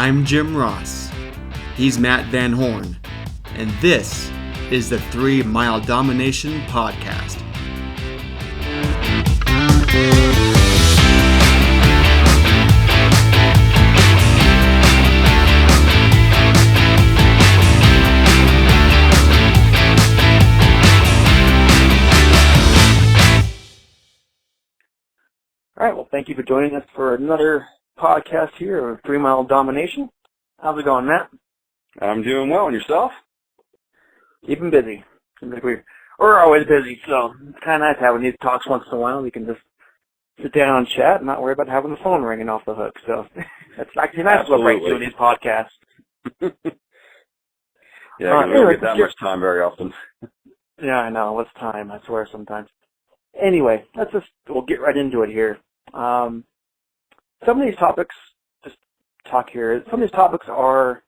I'm Jim Ross. He's Matt Van Horn. And this is the 3 Mile Domination Podcast. All right, well, thank you for joining us for another podcast here of 3 Mile Domination. How's it going, Matt? I'm doing well, and yourself? Keeping busy. We're always busy, so it's kind of nice having these talks once in a while. We can just sit down and chat and not worry about having the phone ringing off the hook. So that's actually nice to break doing these podcasts. Yeah, we don't get that much time very often. Yeah, I know. What's time? I swear sometimes. Anyway, we'll get right into it here. Some of these topics, just talk here, some of these topics are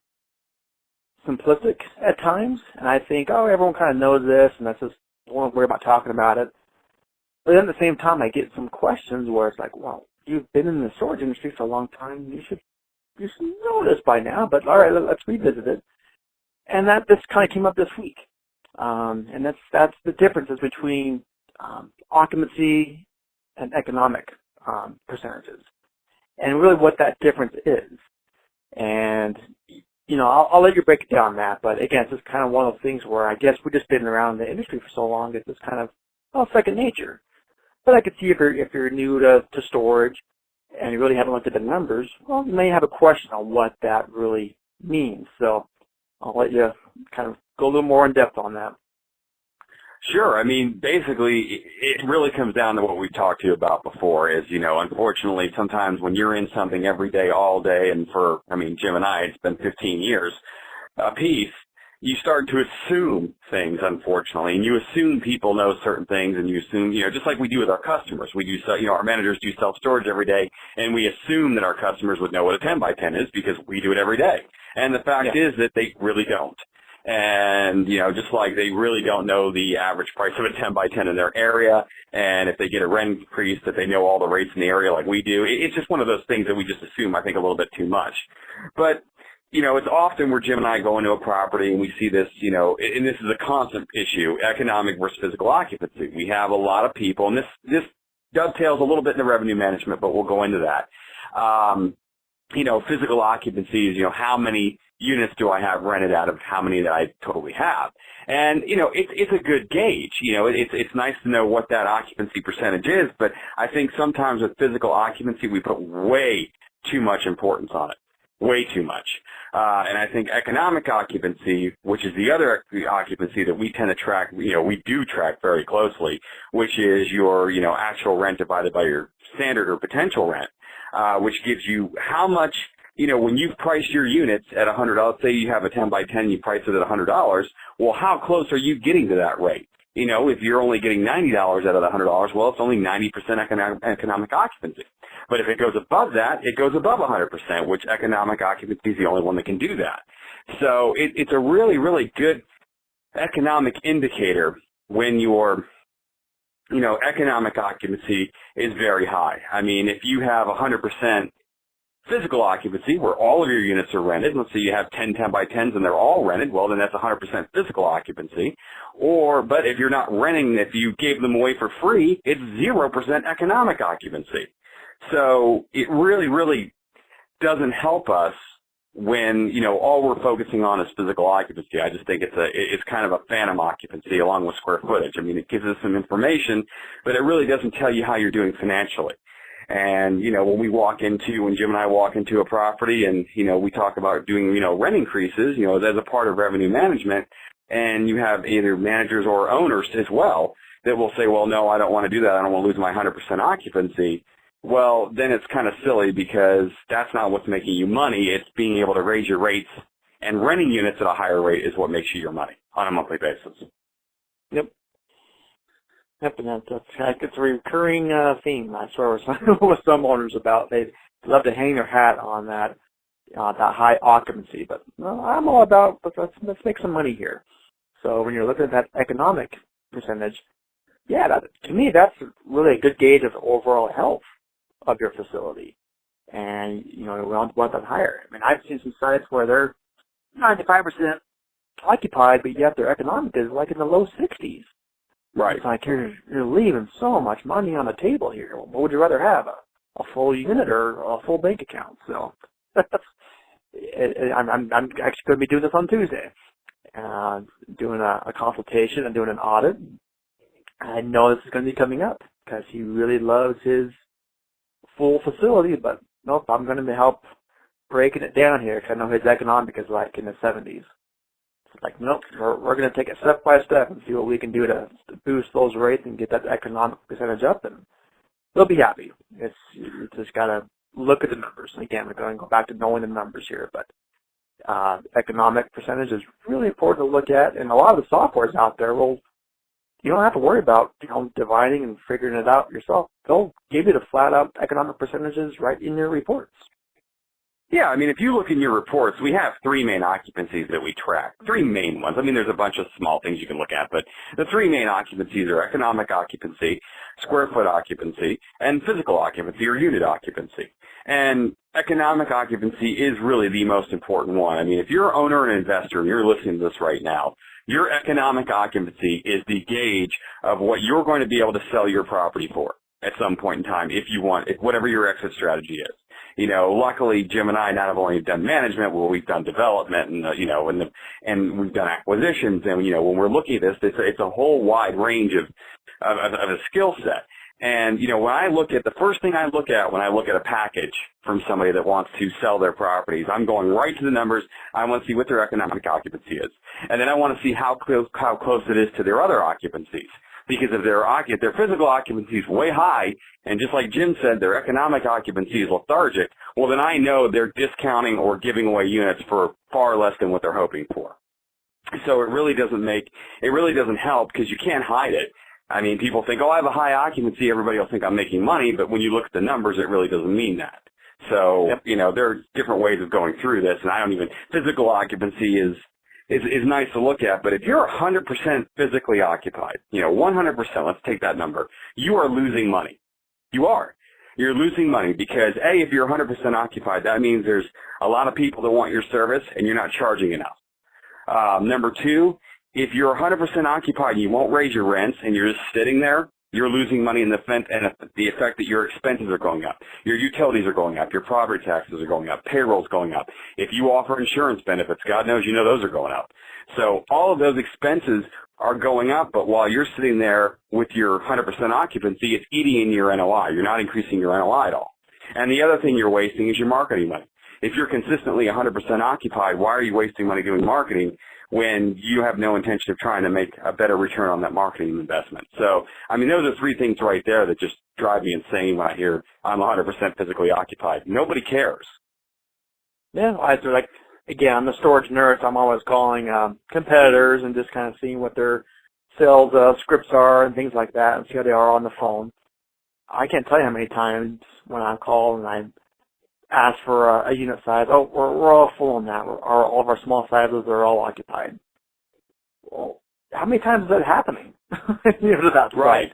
simplistic at times, and I think, everyone kind of knows this, and that's just, I won't worry about talking about it. But then at the same time, I get some questions where it's like, well, you've been in the storage industry for a long time, you should know this by now, but all right, let's revisit it. And this kind of came up this week. And that's the differences between occupancy and economic percentages, and really what that difference is. And, I'll let you break it down, Matt, but again, it's just kind of one of those things where I guess we've just been around the industry for so long, it's just kind of, second nature. But I could see if you're new to storage and you really haven't looked at the numbers, well, you may have a question on what that really means. So I'll let you kind of go a little more in depth on that. Sure. I mean, basically, it really comes down to what we talked to you about before is, unfortunately, sometimes when you're in something every day, all day, and Jim and I, it's been 15 years apiece, you start to assume things, unfortunately, and you assume people know certain things, and you assume, just like we do with our customers. We do, our managers do self-storage every day, and we assume that our customers would know what a 10 by 10 is because we do it every day. And the fact is that they really don't. And, just like they really don't know the average price of a 10 by 10 in their area, and if they get a rent increase that they know all the rates in the area like we do. It's just one of those things that we just assume, I think, a little bit too much. But, it's often where Jim and I go into a property and we see this, and this is a constant issue, economic versus physical occupancy. We have a lot of people, and this dovetails a little bit into revenue management, but we'll go into that. Physical occupancy is, how many units do I have rented out of how many that I totally have? And, it's a good gauge. It's nice to know what that occupancy percentage is, but I think sometimes with physical occupancy, we put way too much importance on it. Way too much. And I think economic occupancy, which is the other occupancy that we tend to track, we do track very closely, which is your, actual rent divided by your standard or potential rent, which gives you how much, when you've priced your units at $100, say you have a 10 by 10, you price it at $100, well, how close are you getting to that rate? If you're only getting $90 out of the $100, well, it's only 90% economic occupancy. But if it goes above that, it goes above 100%, which economic occupancy is the only one that can do that. So it's a really, really good economic indicator when your, economic occupancy is very high. I mean, if you have 100% physical occupancy where all of your units are rented, let's say you have 10 by 10s and they're all rented, well, then that's 100% physical occupancy. But if you're not renting, if you gave them away for free, it's 0% economic occupancy. So it really, really doesn't help us when, all we're focusing on is physical occupancy. I just think it's kind of a phantom occupancy along with square footage. I mean, it gives us some information, but it really doesn't tell you how you're doing financially. And, when Jim and I walk into a property and, we talk about doing, rent increases, as a part of revenue management, and you have either managers or owners as well that will say, well, no, I don't want to do that. I don't want to lose my 100% occupancy. Well, then it's kind of silly because that's not what's making you money. It's being able to raise your rates, and renting units at a higher rate is what makes you your money on a monthly basis. Yep. Yep, and it's a recurring theme, I swear, with some owners about. They love to hang their hat on that high occupancy. But I'm all about, let's make some money here. So when you're looking at that economic percentage, to me, that's really a good gauge of the overall health of your facility. and we want them higher. I mean, I've seen some sites where they're 95% occupied, but yet their economic is like in the low 60s. Right. It's like you're leaving so much money on the table here. What would you rather have, a full unit or a full bank account? So I'm actually going to be doing this on Tuesday, doing a consultation and doing an audit. I know this is going to be coming up because he really loves his full facility, but nope, I'm going to help breaking it down here because I know his economic is like in the 70s. It's like, nope, we're going to take it step by step and see what we can do to boost those rates and get that economic percentage up, and they'll be happy. You just got to look at the numbers. Again, we're going to go back to knowing the numbers here, but economic percentage is really important to look at, and a lot of the softwares out there you don't have to worry about dividing and figuring it out yourself. They'll give you the flat-out economic percentages right in your reports. Yeah, I mean, if you look in your reports, we have three main occupancies that we track. Three main ones. I mean, there's a bunch of small things you can look at, but the three main occupancies are economic occupancy, square foot occupancy, and physical occupancy or unit occupancy. And economic occupancy is really the most important one. I mean, if you're an owner and investor and you're listening to this right now, your economic occupancy is the gauge of what you're going to be able to sell your property for at some point in time if whatever your exit strategy is. Luckily, Jim and I not only have done management, well, we've done development, and we've done acquisitions, and when we're looking at this, it's a whole wide range of a skill set. And the first thing I look at when I look at a package from somebody that wants to sell their properties, I'm going right to the numbers. I want to see what their economic occupancy is, and then I want to see how close it is to their other occupancies. Because if their physical occupancy is way high, and just like Jim said, their economic occupancy is lethargic, well, then I know they're discounting or giving away units for far less than what they're hoping for. So it really doesn't help because you can't hide it. I mean, people think, I have a high occupancy, everybody will think I'm making money, but when you look at the numbers, it really doesn't mean that. So, yep. There are different ways of going through this, and physical occupancy is nice to look at, but if you're 100% physically occupied, 100%, let's take that number, you are losing money. You are. You're losing money because, A, if you're 100% occupied, that means there's a lot of people that want your service and you're not charging enough. Number two, if you're 100% occupied and you won't raise your rents and you're just sitting there, you're losing money in the effect that your expenses are going up. Your utilities are going up. Your property taxes are going up. Payroll's going up. If you offer insurance benefits, God knows those are going up. So all of those expenses are going up, but while you're sitting there with your 100% occupancy, it's eating in your NOI. You're not increasing your NOI at all. And the other thing you're wasting is your marketing money. If you're consistently 100% occupied, why are you wasting money doing marketing when you have no intention of trying to make a better return on that marketing investment? So, those are three things right there that just drive me insane when I hear I'm 100% physically occupied. Nobody cares. Yeah, again, I'm the storage nerd, so I'm always calling competitors and just kind of seeing what their sales scripts are and things like that and see how they are on the phone. I can't tell you how many times when I call and I ask for a unit size, we're all full on that. All of our small sizes are all occupied. Well, how many times is that happening? That's right.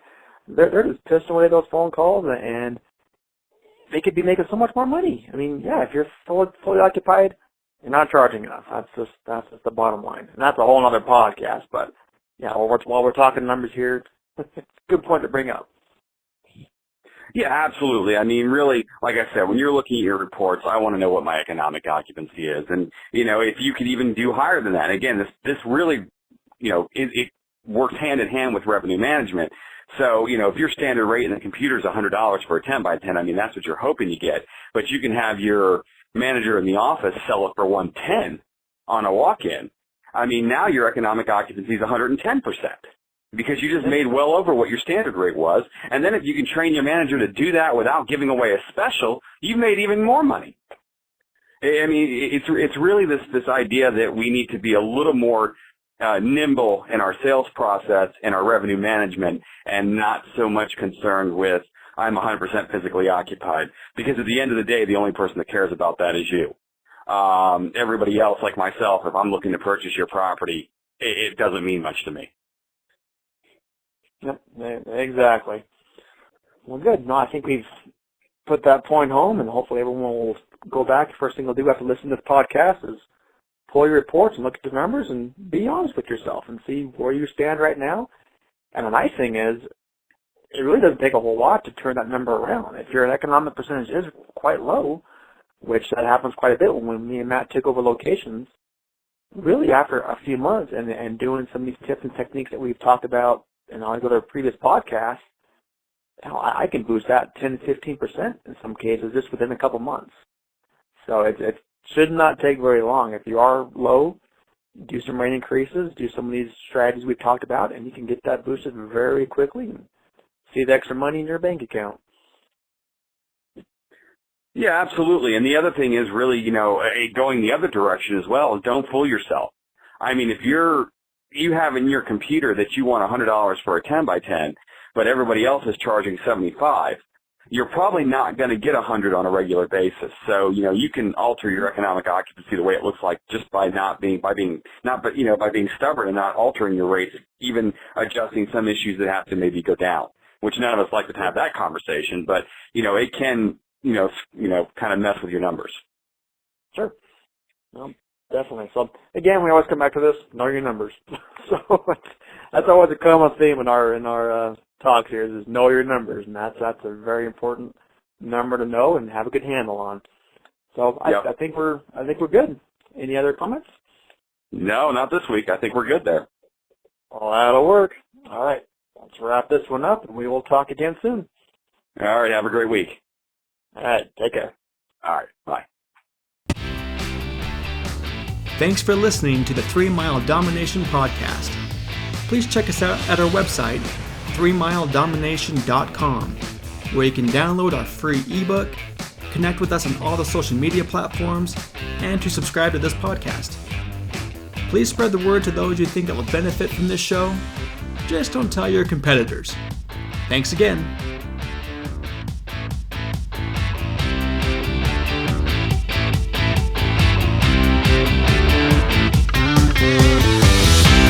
They're just pissing away those phone calls, and they could be making so much more money. If you're fully occupied, you're not charging enough. That's just the bottom line. And that's a whole other podcast, but yeah, while we're talking numbers here, it's a good point to bring up. Yeah, absolutely. Really, like I said, when you're looking at your reports, I want to know what my economic occupancy is. And, if you could even do higher than that. Again, this really, it works hand in hand with revenue management. So, if your standard rate in the computer is $100 for a 10 by 10, that's what you're hoping you get. But you can have your manager in the office sell it for $110 on a walk-in. Now your economic occupancy is 110%. Because you just made well over what your standard rate was. And then if you can train your manager to do that without giving away a special, you've made even more money. It's really this idea that we need to be a little more nimble in our sales process and our revenue management and not so much concerned with I'm 100% physically occupied. Because at the end of the day, the only person that cares about that is you. Everybody else, like myself, if I'm looking to purchase your property, it doesn't mean much to me. Yep, exactly. Well, good. No, I think we've put that point home, and hopefully everyone will go back. The first thing they'll do after listening to this podcast is pull your reports and look at the numbers and be honest with yourself and see where you stand right now. And the nice thing is, it really doesn't take a whole lot to turn that number around. If your economic percentage is quite low, which that happens quite a bit when me and Matt took over locations, really after a few months and doing some of these tips and techniques that we've talked about and all the previous podcasts, I can boost that 10 to 15% in some cases just within a couple months. So it should not take very long. If you are low, do some rate increases, do some of these strategies we've talked about, and you can get that boosted very quickly and see the extra money in your bank account. Yeah, absolutely. And the other thing is really, going the other direction as well is don't fool yourself. I mean, if you have in your computer that you want $100 for a 10 by 10, but everybody else is charging $75, you're probably not going to get 100 on a regular basis. So, you can alter your economic occupancy the way it looks like just by being stubborn and not altering your rates, even adjusting some issues that have to maybe go down, which none of us like to have that conversation, but, it can, kind of mess with your numbers. Sure. Well, definitely. So again, we always come back to this: know your numbers. So that's always a common theme in our talks here is know your numbers, and that's a very important number to know and have a good handle on. So I think we're good. Any other comments? No, not this week. I think we're good there. Well, that'll work. All right, let's wrap this one up, and we will talk again soon. All right, have a great week. All right, take care. All right, bye. Thanks for listening to the 3 Mile Domination Podcast. Please check us out at our website, 3miledomination.com, where you can download our free ebook, connect with us on all the social media platforms, and to subscribe to this podcast. Please spread the word to those you think that will benefit from this show. Just don't tell your competitors. Thanks again.